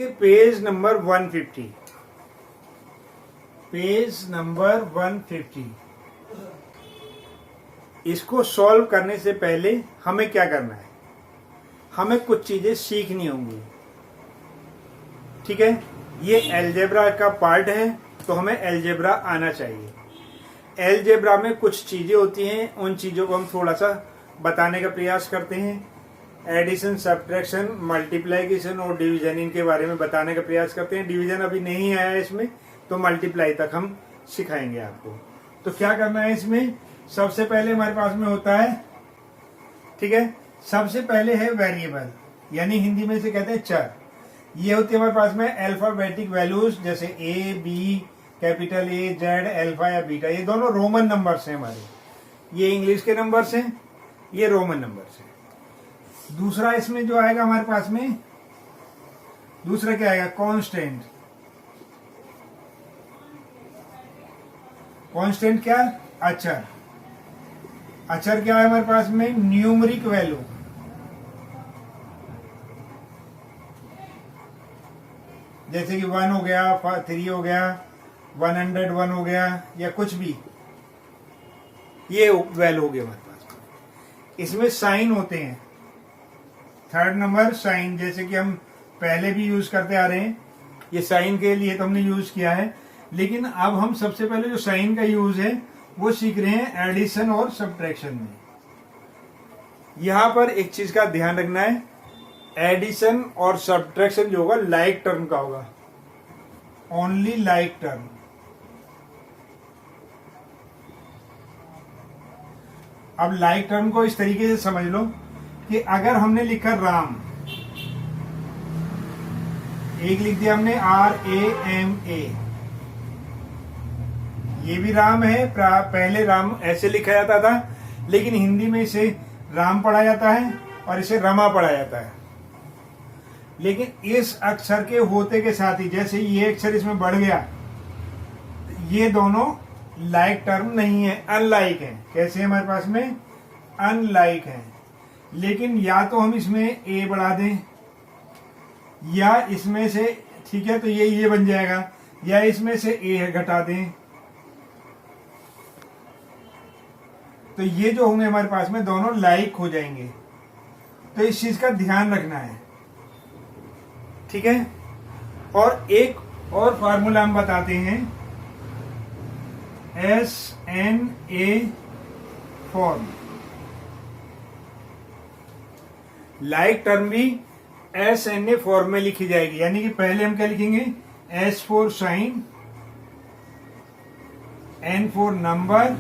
देखिए page number 150, page number 150। इसको solve करने से पहले हमें क्या करना है, हमें कुछ चीजें सीखनी होंगी। ठीक है, ये अलजेब्रा का पार्ट है तो हमें अलजेब्रा आना चाहिए। अलजेब्रा में कुछ चीजें होती हैं, उन चीजों को हम थोड़ा सा बताने का प्रयास करते हैं। एडिशन, सब्ट्रैक्शन, मल्टीप्लिकेशन और डिवीजन, इनके बारे में बताने का प्रयास करते हैं। डिवीजन अभी नहीं आया है इसमें, तो मल्टीप्लाई तक हम सिखाएंगे आपको। तो क्या करना है इसमें, सबसे पहले हमारे पास में होता है, ठीक है, सबसे पहले है वेरिएबल, यानी हिंदी में से कहते हैं चर। ये होती है हमारे पास में अल्फाबेटिक वैल्यूज, जैसे A, B, capital A, Z, alpha या बीटा। ये दोनों रोमन नंबर्स हैं हमारे, ये इंग्लिश के नंबर्स हैं, ये रोमन नंबर्स हैं। दूसरा इसमें जो आएगा हमारे पास में, दूसरा क्या आएगा, कांस्टेंट। कांस्टेंट क्या, अचर। अचर क्या है हमारे पास में, न्यूमरिक वैल्यू। जैसे कि 1 हो गया, 3 हो गया, 101 हो गया, या कुछ भी, ये वैल्यू हो गया हमारे पास। इसमें साइन होते हैं, थर्ड नंबर साइन, जैसे कि हम पहले भी यूज करते आ रहे हैं, ये साइन के लिए तो हमने यूज किया है। लेकिन अब हम सबसे पहले जो साइन का यूज है वो सीख रहे हैं एडिशन और सब्ट्रैक्शन में। यहां पर एक चीज का ध्यान रखना है, एडिशन और सब्ट्रैक्शन जो होगा लाइक टर्म का होगा, ओनली लाइक टर्म। अब लाइक टर्म को इस तरीके से समझ लो कि अगर हमने लिखा राम, एक लिख दिया हमने RAMA, ये भी राम है। पहले राम ऐसे लिखा जाता था, लेकिन हिंदी में इसे राम पढ़ा जाता है और इसे रमा पढ़ा जाता है। लेकिन इस अक्षर के होते के साथ ही, जैसे ये अक्षर इसमें बढ़ गया, ये दोनों लाइक टर्म नहीं है, अनलाइक है। कैसे हमारे पास में अनलाइक है। लेकिन या तो हम इसमें ए बढ़ा दें, या इसमें से, ठीक है, तो ये बन जाएगा, या इसमें से ए घटा दें, तो ये जो होंगे हमारे पास में दोनों लाइक हो जाएंगे। तो इस चीज का ध्यान रखना है, ठीक है। और एक और फार्मूला हम बताते हैं, SNA फॉर्म। लाइक टर्म भी SNA फॉर्म में लिखी जाएगी, यानी कि पहले हम क्या लिखेंगे, S for sign, N for number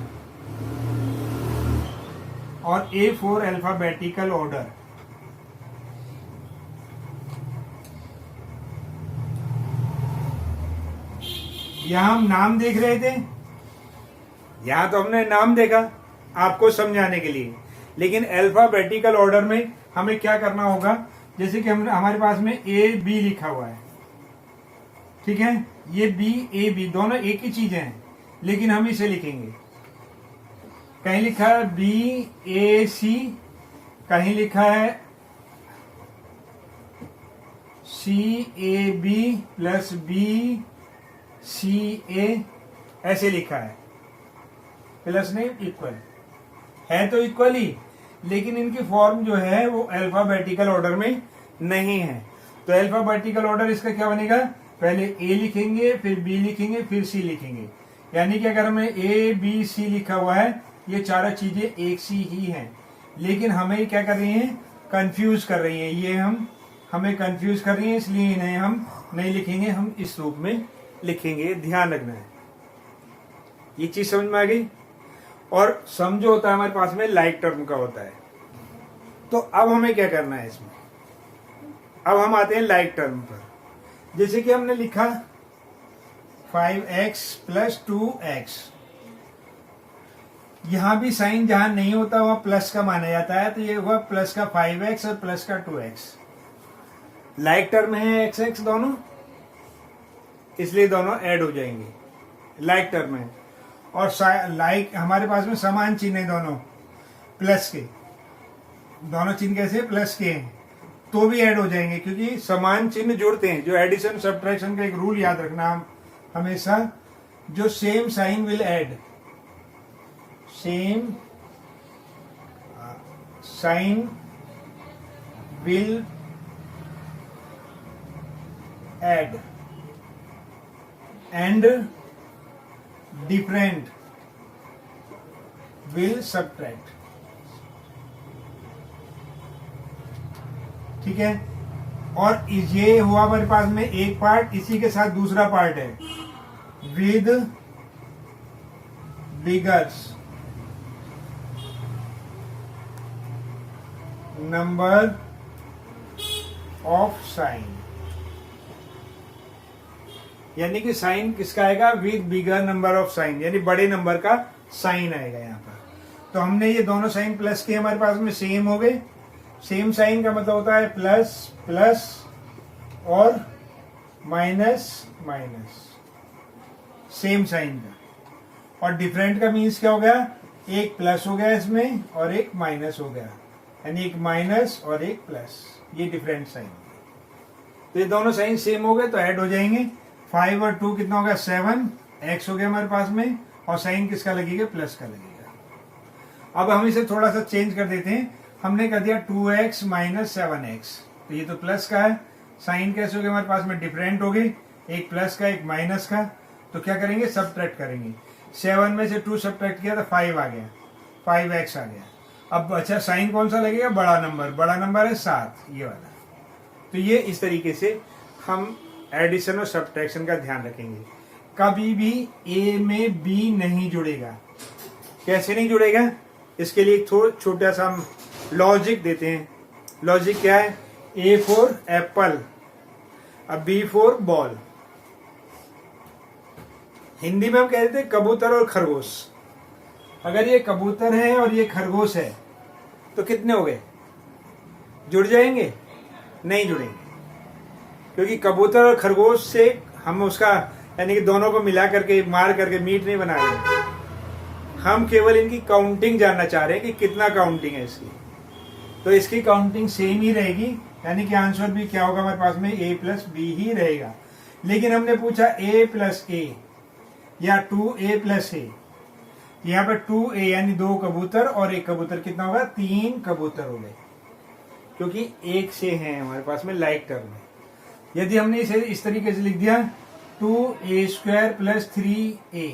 और A फॉर अल्फाबेटिकल ऑर्डर। यहां हम नाम देख रहे थे, यहां तो हमने नाम देखा आपको समझाने के लिए, लेकिन अल्फाबेटिकल ऑर्डर में हमें क्या करना होगा, जैसे कि हमारे पास में A B लिखा हुआ है, ठीक है, ये B A B दोनों एक ही चीजें हैं, लेकिन हम इसे लिखेंगे, कहीं लिखा है BAC, कहीं लिखा है CAB प्लस BCA, ऐसे लिखा है, प्लस नहीं इक्वल है, तो इक्वल ही, लेकिन इनकी फॉर्म जो है वो अल्फाबेटिकल ऑर्डर में नहीं है। तो अल्फाबेटिकल ऑर्डर इसका क्या बनेगा, पहले A लिखेंगे, फिर B लिखेंगे, फिर C लिखेंगे। यानी कि अगर हमें A B C लिखा हुआ है, ये चारों चीजें एक सी ही हैं, लेकिन हमें क्या कर रही हैं, कंफ्यूज कर रही हैं। ये हमें कंफ्यूज कर रही हैं, इसलिए इन्हें हम नहीं लिखेंगे, हम इस रूप में लिखेंगे। ध्यान रखना है, ये चीज समझ में आ गई। और सम जो होता है हमारे पास में लाइक टर्म का होता है। तो अब हमें क्या करना है इसमें, अब हम आते हैं लाइक टर्म पर। जैसे कि हमने लिखा 5x प्लस 2x, यहां भी साइन जहां नहीं होता वहां प्लस का माना जाता है, तो ये हुआ प्लस का 5x और प्लस का 2x। लाइक टर्म है x x दोनों, इसलिए दोनों ऐड हो जाएंगे, लाइक टर्म है। और लाइक हमारे पास में समान चिन्ह है दोनों, प्लस के, दोनों चिन्ह कैसे प्लस के हैं, तो भी ऐड हो जाएंगे, क्योंकि समान चिन्ह जुड़ते हैं। जो एडिशन सब्ट्रैक्शन का एक रूल याद रखना हमेशा, जो same sign will add, same sign will add and different will subtract. ठीक है, और ये हुआ हमारे पास में एक पार्ट, इसी के साथ दूसरा पार्ट है with beggars number of sine, यानी कि साइन किसका आएगा, with bigger number of sine, यानी बड़े नंबर का साइन आएगा यहाँ पर। तो हमने ये दोनों साइन प्लस के हमारे पास में सेम हो गए। सेम साइन का मतलब होता है प्लस प्लस और माइनस माइनस, सेम साइन का। और डिफरेंट का मीन्स क्या हो गया, एक प्लस हो गया इसमें और एक माइनस हो गया, यानी एक माइनस और एक प्लस, ये डिफरेंट साइन। तो ये दोनों साइन सेम हो गए तो ऐड हो जाएंगे। 5 और 2 कितना हो गया, 7 एक्स हो गया हमारे पास में, और साइन किसका लगेगा, प्लस का लगेगा। अब हम इसे थोड़ा सा चेंज कर देते हैं। हमने कर दिया 2x माइनस 7x, तो ये तो प्लस का है। साइन कैसे हो गया हमारे पास में, डिफरेंट हो गए, एक प्लस का एक माइनस का। तो क्या करेंगे, सब्ट्रैक्ट करेंगे। 7 में से 2 सब्ट्रैक्ट किया तो 5 आ गया, 5x आ गया। अब अच्छा साइन कौन सा लगेगा, बड़ा नंबर है 7, ये वाला। तो ये इस तरीके से हम एडिशन और सब्ट्रैक्शन का ध्यान रखेंगे। कभी भी ए में बी नहीं जुड़ेगा। कैसे नहीं जुड़ेगा, इसके लिए छोटा सा हम लॉजिक देते हैं। लॉजिक क्या है, ए फॉर एप्पल, अब बी फॉर बॉल। हिंदी में हम कहते हैं कबूतर और खरगोश। अगर ये कबूतर है और ये खरगोश है तो कितने हो गए, जुड़ जाएंगे, नहीं जुड़ेंगे, क्योंकि कबूतर और खरगोश से हम उसका यानी कि दोनों को मिला करके मार करके मीट नहीं बना रहे। हम केवल इनकी काउंटिंग जानना चाह रहे हैं कि कितना काउंटिंग है इसकी। तो इसकी काउंटिंग सेम ही रहेगी, यानी कि आंसर भी क्या होगा हमारे पास में, a प्लस बी ही रहेगा। लेकिन हमने पूछा a प्लस ए या 2a प्लस ए, यहाँ पर 2a यानी 2 कबूतर और 1 कबूतर, कितना होगा, 3 कबूतर हो गए, क्योंकि एक से हैं हमारे पास में लाइक टर्म में। यदि हमने इसे इस तरीके से लिख दिया 2a² प्लस 3a,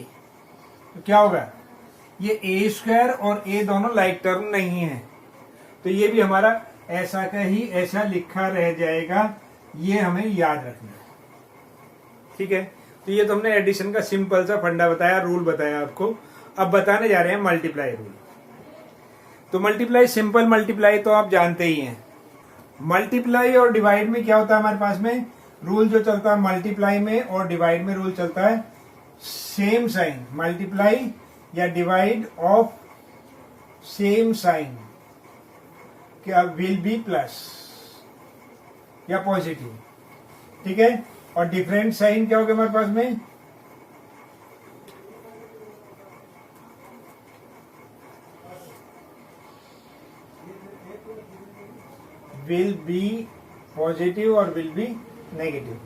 तो क्या होगा, ये a² और a दोनों लाइक टर्म नहीं है, तो ये भी हमारा ऐसा का ही ऐसा लिखा रह जाएगा। ये हमें याद रखना है, ठीक है। तो ये तो हमने एडिशन का सिंपल सा फंडा बताया, रूल बताया आपको। अब बताने जा रहे हैं मल्टीप्लाई रूल। तो मल्टीप्लाई, सिंपल मल्टीप्लाई तो आप जानते ही हैं। मल्टीप्लाई और डिवाइड में क्या होता है हमारे पास में, रूल जो चलता है मल्टीप्लाई में और डिवाइड में रूल चलता है सेम साइन, मल्टीप्लाई या डिवाइड ऑफ सेम साइन क्या विल बी प्लस या पॉजिटिव, ठीक है। और डिफरेंट साइन क्या हो गया हमारे पास में, विल बी पॉजिटिव और विल बी नेगेटिव।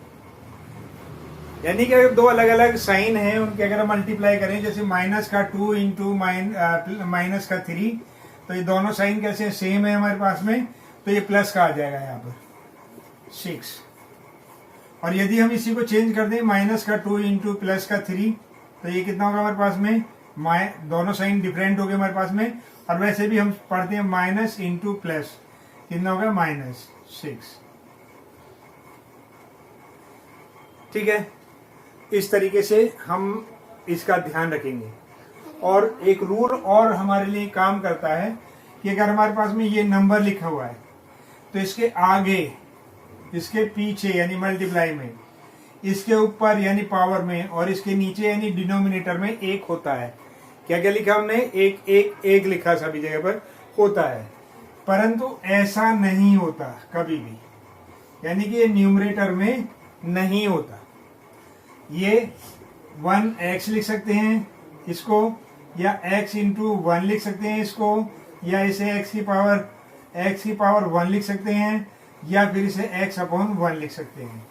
यानी कि अगर दो अलग अलग साइन हैं उनके अगर हम मल्टीप्लाई करें, जैसे माइनस का 2 इंटू माइनस का 3, तो ये दोनों साइन कैसे सेम है हमारे पास में, तो ये प्लस का आ जाएगा यहाँ पर 6। और यदि हम इसी को चेंज कर दें, माइनस का 2 इंटू प्लस का 3, तो ये कितना होगा हमारे पास में, दोनों साइन डिफरेंट हो गए हमारे पास में। और वैसे भी हम पढ़ते हैं माइनस इंटू प्लस, कितना होगा, -6, ठीक है। इस तरीके से हम इसका ध्यान रखेंगे। और एक रूल और हमारे लिए काम करता है कि अगर हमारे पास में ये नंबर लिखा हुआ है तो इसके आगे, इसके पीछे यानी मल्टीप्लाई में, इसके ऊपर यानी पावर में, और इसके नीचे यानी डिनोमिनेटर में एक होता है। क्या क्या लिखा हमने, एक एक एक लिखा सभी जगह पर होता है, परंतु ऐसा नहीं होता कभी भी, यानी कि ये न्यूमरेटर में नहीं होता। ये 1x लिख सकते हैं इसको, या x इंटू 1 लिख सकते हैं इसको, या इसे x की पावर 1 लिख सकते हैं, या फिर इसे x/1 लिख सकते हैं,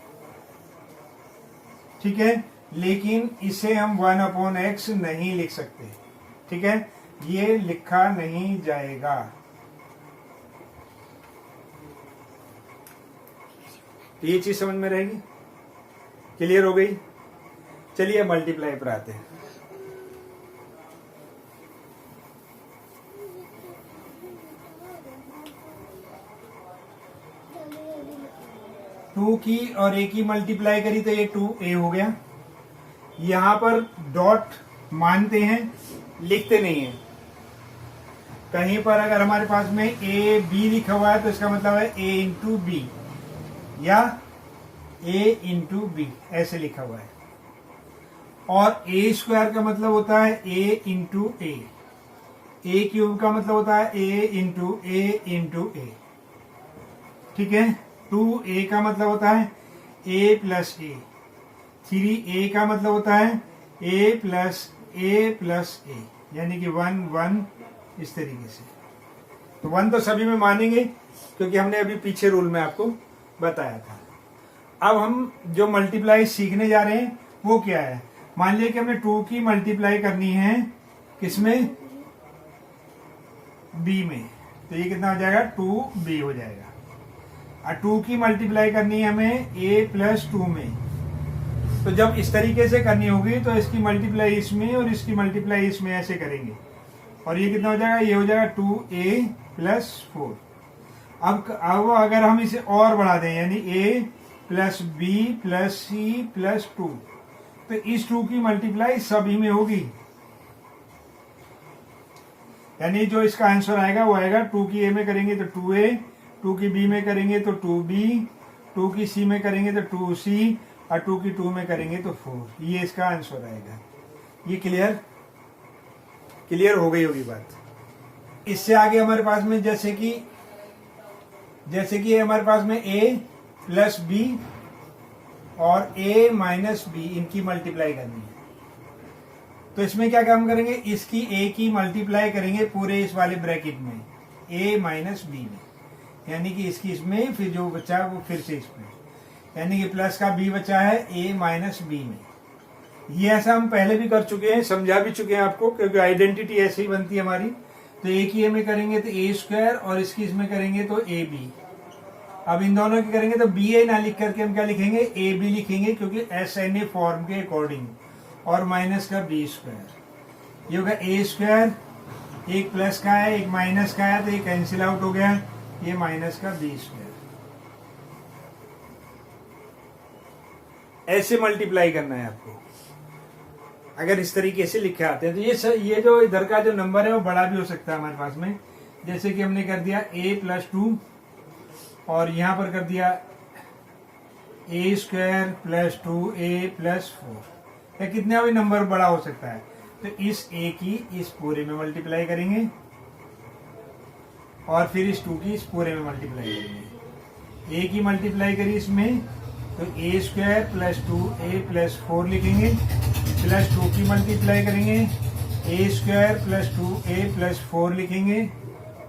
ठीक है। लेकिन इसे हम 1/x नहीं लिख सकते, ठीक है, ये लिखा नहीं जाएगा। तो ये चीज समझ में रहेगी, क्लियर हो गई। चलिए मल्टीप्लाई पर आते हैं। टू की और ए की मल्टीप्लाई करी तो ये 2a हो गया। यहां पर डॉट मानते हैं, लिखते नहीं है। कहीं पर अगर हमारे पास में ए बी लिखा हुआ है तो इसका मतलब है a इंटू बी या a इंटू बी ऐसे लिखा हुआ है। और ए स्क्वायर का मतलब होता है a इंटू ए क्यूब का मतलब होता है a इंटू ए, ठीक है। 2a का मतलब होता है a प्लस ए, 3a का मतलब होता है a प्लस ए, यानी कि 1 इस तरीके से। तो 1 तो सभी में मानेंगे क्योंकि हमने अभी पीछे रूल में आपको बताया था। अब हम जो मल्टीप्लाई सीखने जा रहे हैं वो क्या है। मान लिया कि हमने 2 की मल्टीप्लाई करनी है किसमें, b में, तो ये कितना हो जाएगा 2b हो जाएगा। और 2 की मल्टीप्लाई करनी है हमें a प्लस 2 में, तो जब इस तरीके से करनी होगी तो इसकी मल्टीप्लाई इसमें और इसकी मल्टीप्लाई इसमें ऐसे करेंगे, और ये कितना हो जाएगा, ये हो जाएगा 2a प्लस 4। अब अगर हम इसे और बढ़ा दें यानी a plus b plus c plus 2, तो इस 2 की मल्टीप्लाई सभी में होगी, यानी जो इसका आंसर आएगा वो आएगा 2 की a में करेंगे तो 2a, 2 की b में करेंगे तो 2b, 2 की c में करेंगे तो 2c और 2 की 2 में करेंगे तो 4। ये इसका आंसर आएगा। ये क्लियर हो गई होगी बात। इससे आगे हमारे पास में जैसे कि हमारे पास में a प्लस b और a माइनस b इनकी मल्टीप्लाई करनी है। तो इसमें क्या काम करेंगे, इसकी a की मल्टीप्लाई करेंगे पूरे इस वाले ब्रैकेट में a माइनस b में, यानी कि इसकी इसमें, फिर जो बचा है वो फिर से इसमें, यानी कि प्लस का b बचा है a माइनस b में। ये ऐसा हम पहले भी कर चुके हैं, समझा भी चुके हैं आपको, क्योंकि आइडेंटिटी ऐसी ही बनती है हमारी। तो a की a में करेंगे तो a स्क्वायर और इसकी इसमें करेंगे तो ab। अब इन दोनों की करेंगे तो ba ना लिख करके हम क्या लिखेंगे, ab लिखेंगे, क्योंकि SNA फॉर्म के अकॉर्डिंग, और माइनस का b स्क्वायर। ये होगा a स्क्वायर, एक प्लस का है एक माइनस का है तो ये कैंसिल आउट हो गया, ये माइनस का b स्क्वायर। ऐसे मल्टीप्लाई करना है आपको। अगर इस तरीके से लिखे आते हैं तो ये जो इधर का जो नंबर है वो बड़ा भी हो सकता है हमारे पास में। जैसे कि हमने कर दिया a प्लस 2 और यहाँ पर कर दिया a square plus 2a plus 4, या कितना भी नंबर बड़ा हो सकता है। तो इस a की इस पूरे में मल्टीप्लाई करेंगे और फिर इस 2 की इस पूरे में मल्टीप्लाई करेंगे। a की मल्टीप्लाई करी इसमें तो a square plus 2a plus 4 लिखेंगे, प्लस 2 की मल्टीप्लाई करेंगे a square plus 2a plus 4 लिखेंगे,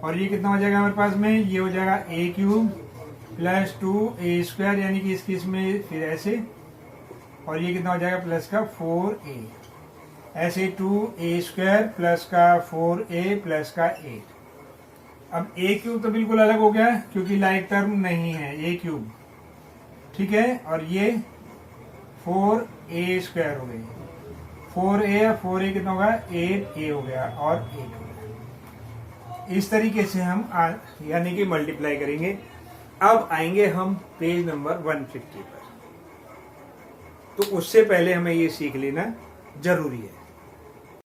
और ये कितना हो जाएगा हमारे पास में, ये हो जाएगा a cube plus 2a square, यानी कि इसकी इसमें फिर ऐसे, और ये कितना हो जाएगा प्लस का 4a, ऐसे 2a स्क्वायर प्लस का 4a प्लस का 8। अब a क्यूब तो बिल्कुल अलग हो गया क्योंकि लाइक टर्म नहीं है a क्यूब, ठीक है, और ये 4a स्क्वायर हो गई, 4a कितना होगा 8a हो गया और 8 हो गया। इस तरीके से हम यानी कि मल्टीप्लाई करेंगे। अब आएंगे हम पेज नंबर 150 पर, तो उससे पहले हमें ये सीख लेना जरूरी है।